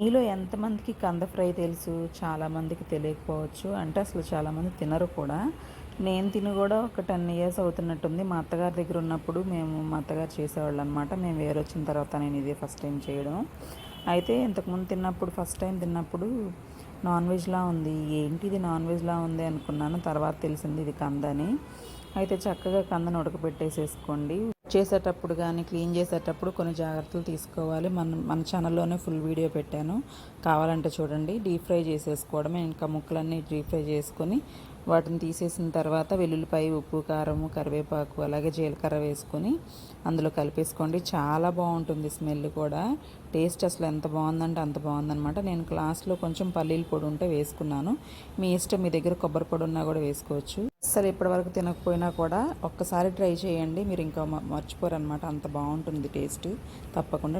మీలో ఎంతమందికి కంద ఫ్రై తెలుసు? చాలామందికి తెలియకపోవచ్చు. అంటే అసలు చాలామంది తినరు కూడా. నేను తిని కూడా ఒక 10 ఇయర్స్ అవుతున్నట్టుంది. మా అత్తగారి దగ్గర ఉన్నప్పుడు మా అత్తగారు చేసేవాళ్ళనమాట. మేము వేరొచ్చిన తర్వాత నేను ఇదే ఫస్ట్ టైం చేయడం. అయితే ఇంతకుముందు ఫస్ట్ టైం తిన్నప్పుడు నాన్ వెజ్‌లా ఉంది. ఏంటిది నాన్ వెజ్‌లా ఉంది అనుకున్నాను. తర్వాత తెలిసింది ఇది కంద అని. అయితే చక్కగా కందను ఉడకబెట్టేసేసుకోండి. చేసేటప్పుడు కానీ క్లీన్ చేసేటప్పుడు కొన్ని జాగ్రత్తలు తీసుకోవాలి. మన ఛానల్లోనే ఫుల్ వీడియో పెట్టాను, కావాలంటే చూడండి. డీప్ ఫ్రై చేసేసుకోవడమే. ఇంకా ముక్కలన్నీ డీప్ ఫ్రై చేసుకొని వాటిని తీసేసిన తర్వాత వెల్లుల్లిపాయ, ఉప్పు, కారము, కరివేపాకు అలాగే జీలకర్ర వేసుకొని అందులో కలిపేసుకోండి. చాలా బాగుంటుంది స్మెల్ కూడా. టేస్ట్ అసలు ఎంత బాగుందంటే అంత బాగుందనమాట. నేను లాస్ట్లో కొంచెం పల్లీల పొడి ఉంటే వేసుకున్నాను. మీ ఇష్టం, మీ దగ్గర కొబ్బరి పొడి ఉన్నా కూడా వేసుకోవచ్చు. అసలు ఇప్పటివరకు తినకపోయినా కూడా ఒక్కసారి ట్రై చేయండి, మీరు ఇంకా మర్చిపోరనమాట. అంత బాగుంటుంది టేస్ట్. తప్పకుండా